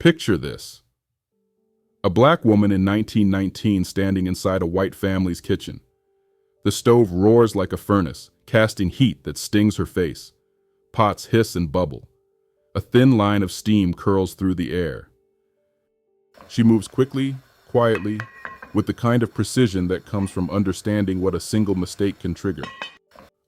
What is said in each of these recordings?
Picture this. A black woman in 1919 standing inside a white family's kitchen. The stove roars like a furnace, casting heat that stings her face. Pots hiss and bubble. A thin line of steam curls through the air. She moves quickly, quietly, with the kind of precision that comes from understanding what a single mistake can trigger.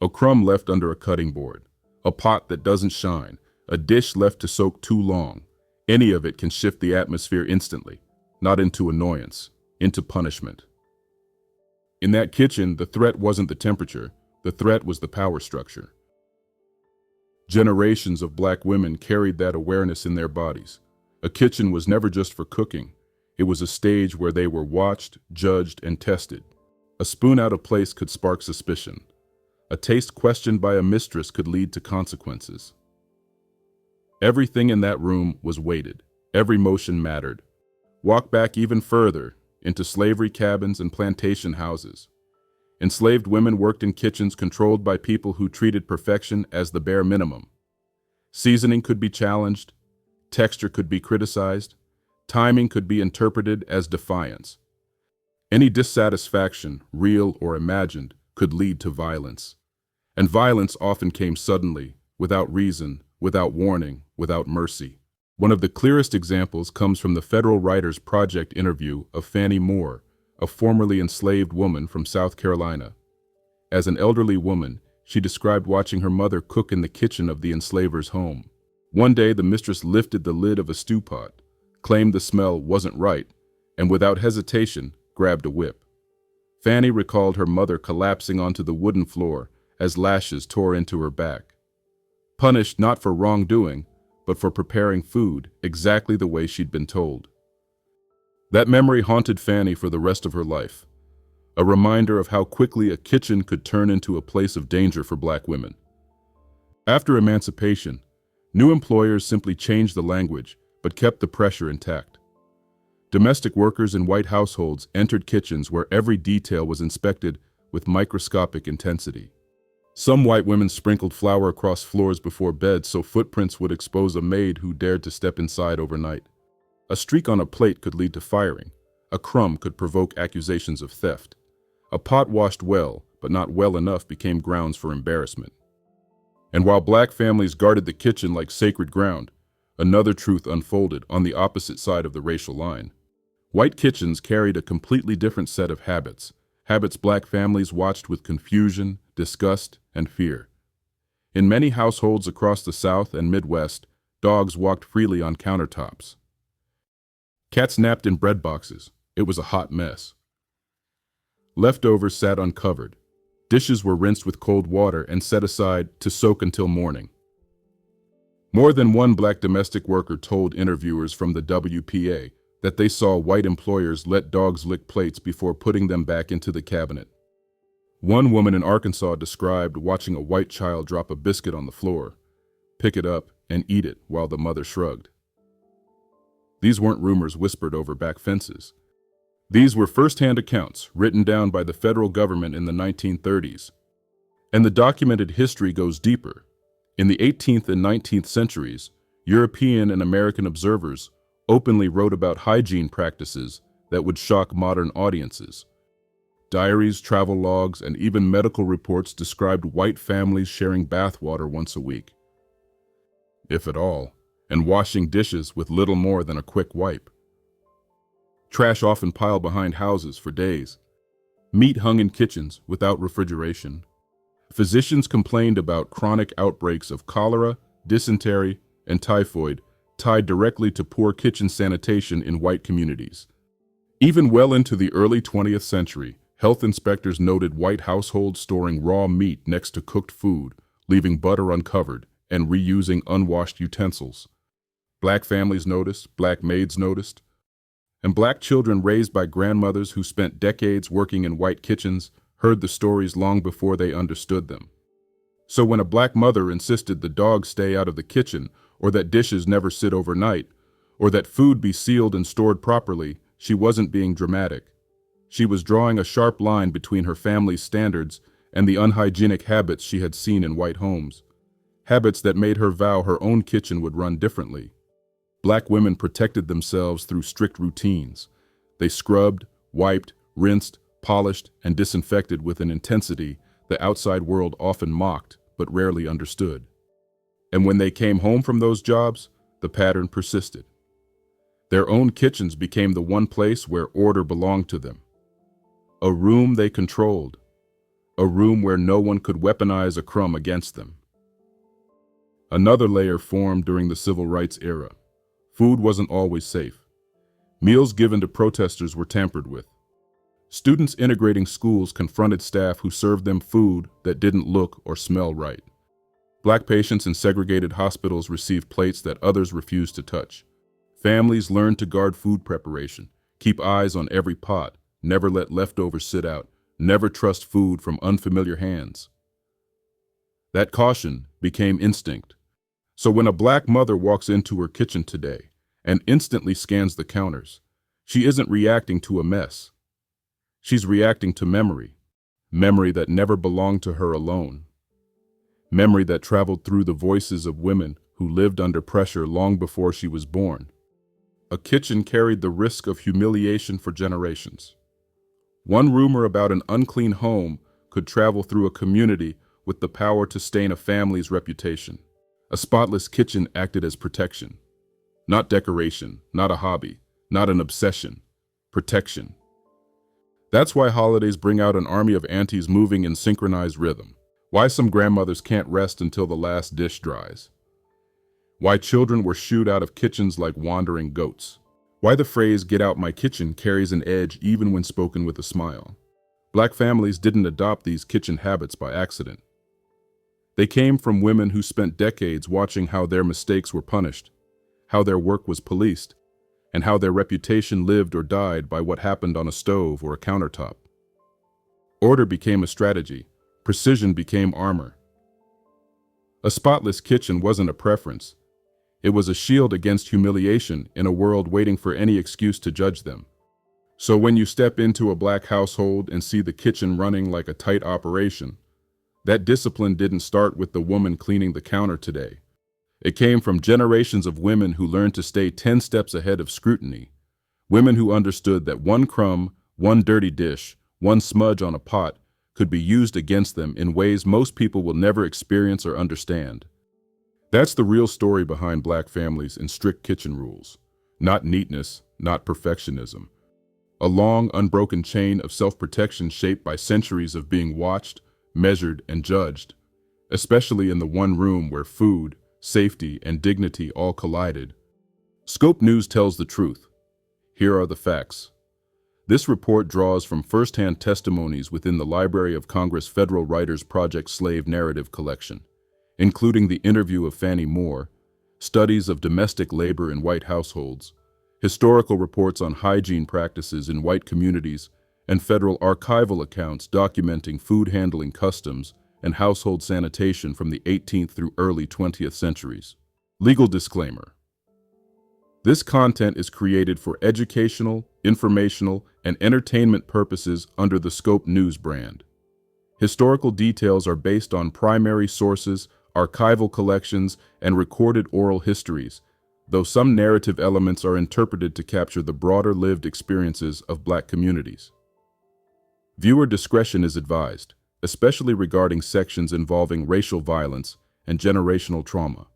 A crumb left under a cutting board, a pot that doesn't shine, a dish left to soak too long. Any of it can shift the atmosphere instantly, not into annoyance, into punishment. In that kitchen, the threat wasn't the temperature, the threat was the power structure. Generations of black women carried that awareness in their bodies. A kitchen was never just for cooking. It was a stage where they were watched, judged, and tested. A spoon out of place could spark suspicion. A taste questioned by a mistress could lead to consequences. Everything in that room was weighted. Every motion mattered. Walk back even further, into slavery cabins and plantation houses. Enslaved women worked in kitchens controlled by people who treated perfection as the bare minimum. Seasoning could be challenged, texture could be criticized, timing could be interpreted as defiance. Any dissatisfaction, real or imagined, could lead to violence. And violence often came suddenly, without reason, without warning, without mercy. One of the clearest examples comes from the Federal Writers Project interview of Fannie Moore, a formerly enslaved woman from South Carolina. As an elderly woman, she described watching her mother cook in the kitchen of the enslaver's home. One day, the mistress lifted the lid of a stew pot, claimed the smell wasn't right, and without hesitation, grabbed a whip. Fannie recalled her mother collapsing onto the wooden floor as lashes tore into her back. Punished not for wrongdoing, but for preparing food exactly the way she'd been told. That memory haunted Fannie for the rest of her life, a reminder of how quickly a kitchen could turn into a place of danger for black women. After emancipation, new employers simply changed the language, but kept the pressure intact. Domestic workers in white households entered kitchens where every detail was inspected with microscopic intensity. Some white women sprinkled flour across floors before bed so footprints would expose a maid who dared to step inside overnight. A streak on a plate could lead to firing. A crumb could provoke accusations of theft. A pot washed well, but not well enough, became grounds for embarrassment. And while black families guarded the kitchen like sacred ground, another truth unfolded on the opposite side of the racial line. White kitchens carried a completely different set of habits black families watched with confusion, disgust, and fear. In many households across the South and Midwest, dogs walked freely on countertops. Cats napped in bread boxes. It was a hot mess. Leftovers sat uncovered. Dishes were rinsed with cold water and set aside to soak until morning. More than one black domestic worker told interviewers from the WPA that they saw white employers let dogs lick plates before putting them back into the cabinet. One woman in Arkansas described watching a white child drop a biscuit on the floor, pick it up, and eat it while the mother shrugged. These weren't rumors whispered over back fences. These were first-hand accounts written down by the federal government in the 1930s. And the documented history goes deeper. In the 18th and 19th centuries, European and American observers openly wrote about hygiene practices that would shock modern audiences. Diaries, travel logs, and even medical reports described white families sharing bath water once a week, if at all, and washing dishes with little more than a quick wipe. Trash often piled behind houses for days. Meat hung in kitchens without refrigeration. Physicians complained about chronic outbreaks of cholera, dysentery, and typhoid tied directly to poor kitchen sanitation in white communities. Even well into the early 20th century, health inspectors noted white households storing raw meat next to cooked food, leaving butter uncovered, and reusing unwashed utensils. Black families noticed, black maids noticed, and black children raised by grandmothers who spent decades working in white kitchens heard the stories long before they understood them. So when a black mother insisted the dog stay out of the kitchen, or that dishes never sit overnight, or that food be sealed and stored properly, she wasn't being dramatic. She was drawing a sharp line between her family's standards and the unhygienic habits she had seen in white homes. Habits that made her vow her own kitchen would run differently. Black women protected themselves through strict routines. They scrubbed, wiped, rinsed, polished, and disinfected with an intensity the outside world often mocked but rarely understood. And when they came home from those jobs, the pattern persisted. Their own kitchens became the one place where order belonged to them. A room they controlled. A room where no one could weaponize a crumb against them. Another layer formed during the civil rights era. Food wasn't always safe. Meals given to protesters were tampered with. Students integrating schools confronted staff who served them food that didn't look or smell right. Black patients in segregated hospitals received plates that others refused to touch. Families learned to guard food preparation, keep eyes on every pot, never let leftovers sit out, never trust food from unfamiliar hands. That caution became instinct. So when a Black mother walks into her kitchen today and instantly scans the counters, she isn't reacting to a mess. She's reacting to memory. Memory that never belonged to her alone. Memory that traveled through the voices of women who lived under pressure long before she was born. A kitchen carried the risk of humiliation for generations. One rumor about an unclean home could travel through a community with the power to stain a family's reputation. A spotless kitchen acted as protection. Not decoration, not a hobby, not an obsession. Protection. That's why holidays bring out an army of aunties moving in synchronized rhythm. Why some grandmothers can't rest until the last dish dries. Why children were shooed out of kitchens like wandering goats. Why the phrase "get out my kitchen" carries an edge even when spoken with a smile. Black families didn't adopt these kitchen habits by accident. They came from women who spent decades watching how their mistakes were punished, how their work was policed, and how their reputation lived or died by what happened on a stove or a countertop. Order became a strategy. Precision became armor. A spotless kitchen wasn't a preference. It was a shield against humiliation in a world waiting for any excuse to judge them. So when you step into a Black household and see the kitchen running like a tight operation, that discipline didn't start with the woman cleaning the counter today. It came from generations of women who learned to stay 10 steps ahead of scrutiny. Women who understood that one crumb, one dirty dish, one smudge on a pot could be used against them in ways most people will never experience or understand. That's the real story behind Black families and strict kitchen rules. Not neatness, not perfectionism. A long, unbroken chain of self-protection shaped by centuries of being watched, measured, and judged, especially in the one room where food, safety, and dignity all collided. Scope News tells the truth. Here are the facts. This report draws from first-hand testimonies within the Library of Congress Federal Writers Project Slave Narrative Collection, including the interview of Fannie Moore, studies of domestic labor in white households, historical reports on hygiene practices in white communities, and federal archival accounts documenting food handling customs and household sanitation from the 18th through early 20th centuries. Legal disclaimer. This content is created for educational, informational, and entertainment purposes under the Scope News brand. Historical details are based on primary sources, archival collections, and recorded oral histories, though some narrative elements are interpreted to capture the broader lived experiences of Black communities. Viewer discretion is advised, especially regarding sections involving racial violence and generational trauma.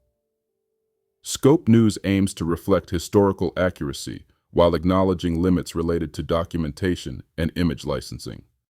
Scope News aims to reflect historical accuracy while acknowledging limits related to documentation and image licensing.